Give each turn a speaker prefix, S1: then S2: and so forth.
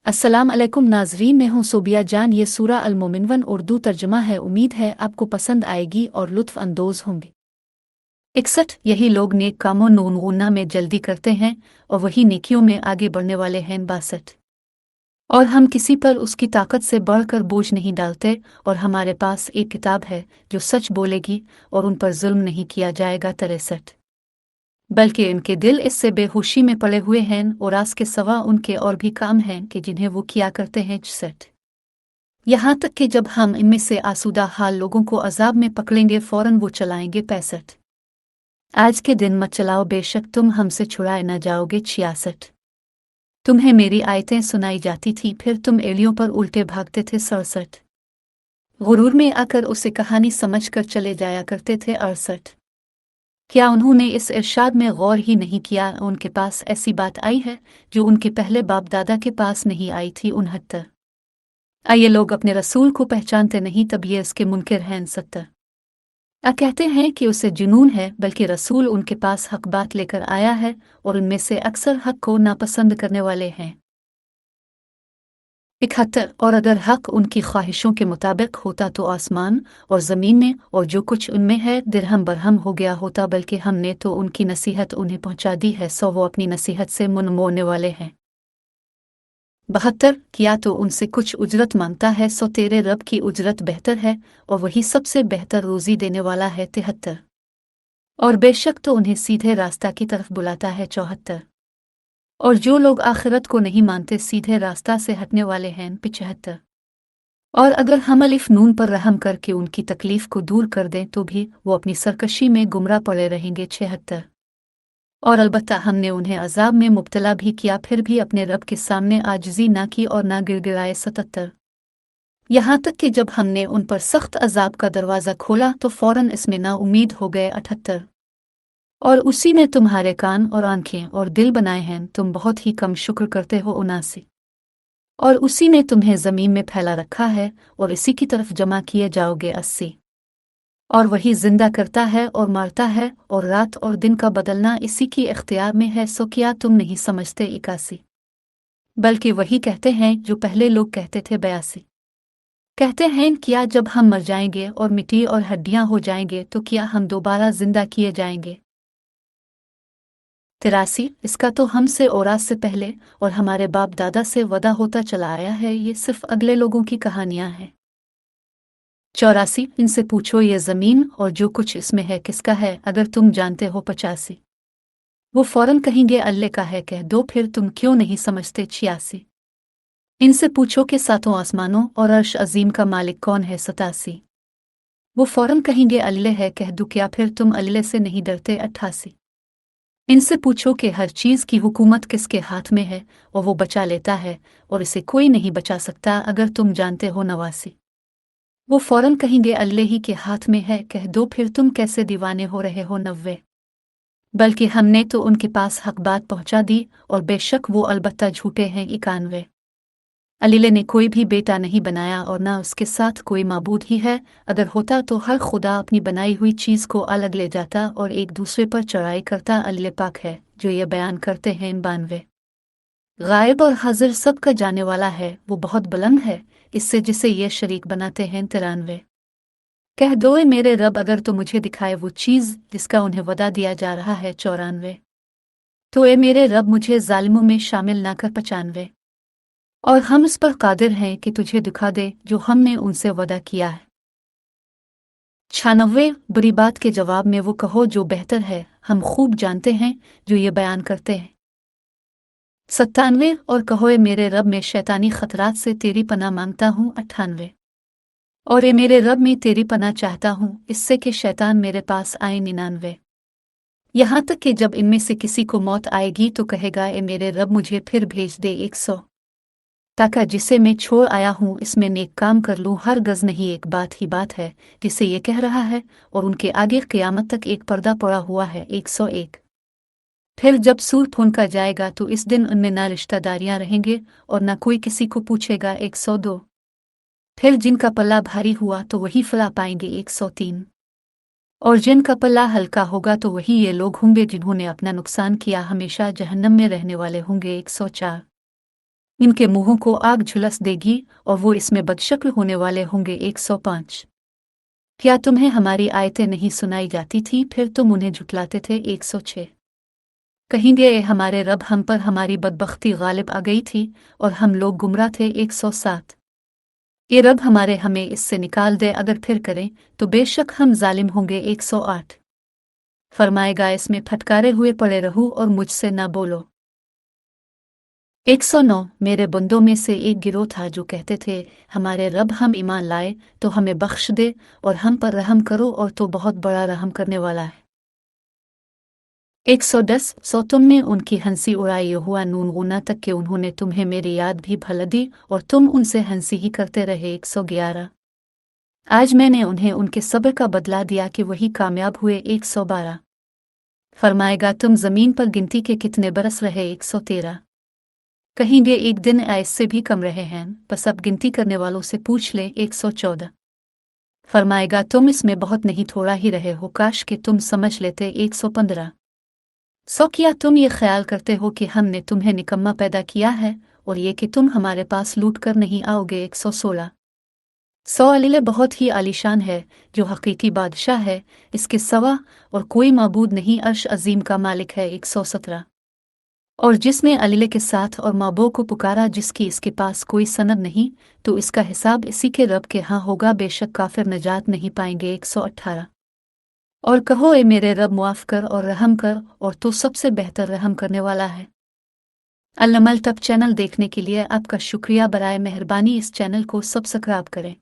S1: अस्सलाम अलैकुम नाजरीन, मैं हूं सोबिया जान। ये सूरा अल मोमिनवन उर्दू तर्जमा है। उम्मीद है आपको पसंद आएगी और लुत्फ अंदोज होंगे। 61 यही लोग नेक कामों नूनगुना में जल्दी करते हैं और वही नेकियों में आगे बढ़ने वाले हैं। 62 और हम किसी पर उसकी ताकत से बढ़कर बोझ नहीं डालते और हमारे पास एक किताब है जो सच बोलेगी और उन पर जुल्म नहीं किया जाएगा। 63 बल्कि इनके दिल इससे बेहोशी में पड़े हुए हैं और आस के सवा उनके और भी काम हैं कि जिन्हें वो किया करते हैं। 64 यहाँ तक कि जब हम इनमें से आसूदा हाल लोगों को अजाब में पकड़ेंगे फौरन वो चलाएंगे। 65 आज के दिन मत चलाओ, बेशक तुम हमसे छुड़ाए न जाओगे। 66 तुम्हें मेरी आयतें सुनाई जाती थी, फिर तुम एलियों पर उल्टे भागते थे। 67 गुरूर में आकर उसे कहानी समझकर चले जाया करते थे। 68 क्या उन्होंने इस इरशाद में गौर ही नहीं किया, उनके पास ऐसी बात आई है जो उनके पहले बाप दादा के पास नहीं आई थी। 69 ये लोग अपने रसूल को पहचानते नहीं, तब ये इसके मुनकिर हैं। 70 कहते हैं कि उसे जुनून है, बल्कि रसूल उनके पास हक बात लेकर आया है और उनमें से अक्सर हक को नापसंद करने वाले हैं। 71 और अगर हक उनकी ख्वाहिशों के मुताबिक होता तो आसमान और ज़मीन में और जो कुछ उनमें है दिरहम बरहम हो गया होता, बल्कि हमने तो उनकी नसीहत उन्हें पहुंचा दी है, सो वो अपनी नसीहत से मुंह मोड़ने वाले हैं। 72 किया तो उनसे कुछ उजरत मांगता है, सो तेरे रब की उजरत बेहतर है और वही सबसे बेहतर रोज़ी देने वाला है। 73 और बेशक तो उन्हें सीधे रास्ता की तरफ बुलाता है। 74 और जो लोग आखिरत को नहीं मानते सीधे रास्ता से हटने वाले हैं। 75 और अगर हम अलिफ नून पर रहम करके उनकी तकलीफ को दूर कर दें तो भी वो अपनी सरकशी में गुमराह पड़े रहेंगे। 76 और अलबत्ता हमने उन्हें अजाब में मुब्तला भी किया, फिर भी अपने रब के सामने आजिज़ी ना की और ना गिड़गिड़ाए। 77 यहाँ तक कि जब हमने उन पर सख्त अजाब का दरवाज़ा खोला तो फौरन इसमें ना उम्मीद हो गए। 78 और उसी में तुम्हारे कान और आंखें और दिल बनाए हैं, तुम बहुत ही कम शुक्र करते हो। 79 और उसी ने तुम्हें ज़मीन में फैला रखा है और इसी की तरफ जमा किए जाओगे। 80 और वही जिंदा करता है और मारता है और रात और दिन का बदलना इसी की इख्तियार में है, सो क्या तुम नहीं समझते। 81 बल्कि वही कहते हैं जो पहले लोग कहते थे। 82 कहते हैं क्या जब हम मर जाएंगे और मिट्टी और हड्डियां हो जाएंगे तो क्या हम दोबारा जिंदा किए जाएंगे। 83 इसका तो हमसे और आज से पहले और हमारे बाप दादा से वदा होता चला आया है, ये सिर्फ अगले लोगों की कहानियां हैं। 84 इनसे पूछो ये ज़मीन और जो कुछ इसमें है किसका है, अगर तुम जानते हो। 85 वो फौरन कहेंगे अल्लाह का है, कह दो फिर तुम क्यों नहीं समझते। 86 इनसे पूछो कि सातों आसमानों और अर्श अजीम का मालिक कौन है। 87 वो फौरन कहेंगे अल्लाह है, कह दो क्या फिर तुम अल्लाह से नहीं डरते। 88 इनसे पूछो कि हर चीज़ की हुकूमत किसके हाथ में है और वो बचा लेता है और इसे कोई नहीं बचा सकता, अगर तुम जानते हो। 89 वो फौरन कहेंगे अल्लाह ही के हाथ में है, कह दो फिर तुम कैसे दीवाने हो रहे हो। 90 बल्कि हमने तो उनके पास हक बात पहुंचा दी और बेशक वो अलबत्ता झूठे हैं। 91 अल्लाह ने कोई भी बेटा नहीं बनाया और ना उसके साथ कोई माबूद ही है, अगर होता तो हर खुदा अपनी बनाई हुई चीज़ को अलग ले जाता और एक दूसरे पर चढ़ाई करता। अल्लाह पाक है जो ये बयान करते हैं। 92 गायब और हाजिर सब का जाने वाला है, वो बहुत बुलंद है इससे जिसे ये शरीक बनाते हैं। 93 कह दो ए मेरे रब, अगर तो मुझे दिखाए वो चीज़ जिसका उन्हें वदा दिया जा रहा है। 94 तो ए मेरे रब मुझे जालिमों में शामिल ना कर। 95 और हम इस पर कादिर हैं कि तुझे दिखा दे जो हमने उनसे वदा किया है। 96 बुरी बात के जवाब में वो कहो जो बेहतर है, हम खूब जानते हैं जो ये बयान करते हैं। 97 और कहो ए मेरे रब मैं शैतानी खतरात से तेरी पनाह मांगता हूँ। 98 और ए मेरे रब मैं तेरी पनाह चाहता हूँ इससे कि शैतान मेरे पास आए। 99 यहाँ तक कि जब इनमें से किसी को मौत आएगी तो कहेगा ए मेरे रब मुझे फिर भेज दे। 100 ताकि जिसे मैं छोड़ आया हूँ इसमें नेक काम कर लूँ। हर गज़ नहीं, एक बात ही बात है जिसे ये कह रहा है और उनके आगे क़यामत तक एक पर्दा पड़ा हुआ है। 101 फिर जब सूर फूंका जाएगा तो इस दिन उनमें ना रिश्तेदारियाँ रहेंगे और ना कोई किसी को पूछेगा। 102 फिर जिनका पल्ला भारी हुआ तो वही फला पाएंगे। 103 और जिनका पल्ला हल्का होगा तो वही ये लोग होंगे जिन्होंने अपना नुकसान किया, हमेशा जहन्नम में रहने वाले होंगे। 104 इनके मुंहों को आग झुलस देगी और वो इसमें बदशक्ल होने वाले होंगे। 105। क्या तुम्हें हमारी आयतें नहीं सुनाई जाती थीं, फिर तुम उन्हें झुठलाते थे। 106। कहेंगे हमारे रब, हम पर हमारी बदबख्ती गालिब आ गई थी और हम लोग गुमराह थे। 107। ये रब हमारे, हमें इससे निकाल दे, अगर फिर करें तो बेशक हम जालिम होंगे। 108। फरमाएगा, इसमें फटकारे हुए पड़े रहो और मुझसे न बोलो। 109। मेरे बंदों में से एक गिरोह था जो कहते थे, हमारे रब, हम ईमान लाए तो हमें बख्श दे और हम पर रहम करो, और तो बहुत बड़ा रहम करने वाला है। 110। सो तुमने उनकी हंसी उड़ाई हुआ नून गुना तक कि उन्होंने तुम्हें मेरी याद भी भुला दी और तुम उनसे हंसी ही करते रहे। 111। आज मैंने उन्हें उनके सब्र का बदला दिया कि वही कामयाब हुए। 112। फरमाएगा, तुम जमीन पर गिनती के कितने बरस रहे। 113। कहेंगे एक दिन या इससे भी कम रहे हैं, बस अब गिनती करने वालों से पूछ ले। 114। फरमाएगा, तुम इसमें बहुत नहीं थोड़ा ही रहे हो, काश कि तुम समझ लेते। 115। सो क्या तुम ये ख्याल करते हो कि हमने तुम्हें निकम्मा पैदा किया है और ये कि तुम हमारे पास लूट कर नहीं आओगे। 116। सो अलीले बहुत ही आलीशान है, जो हकीकी बादशाह है, इसके सवा और कोई माबूद नहीं, अर्श अजीम का मालिक है। 117। और जिसने अलीले के साथ और माबो को पुकारा जिसकी इसके पास कोई सनद नहीं, तो इसका हिसाब इसी के रब के यहाँ होगा, बेशक काफिर नजात नहीं पाएंगे। 118। और कहो, ए मेरे रब, मुआफ कर और रहम कर, और तो सबसे बेहतर रहम करने वाला है। अल-अमल टप चैनल देखने के लिए आपका शुक्रिया। बराए मेहरबानी इस चैनल को सब्सक्राइब करें।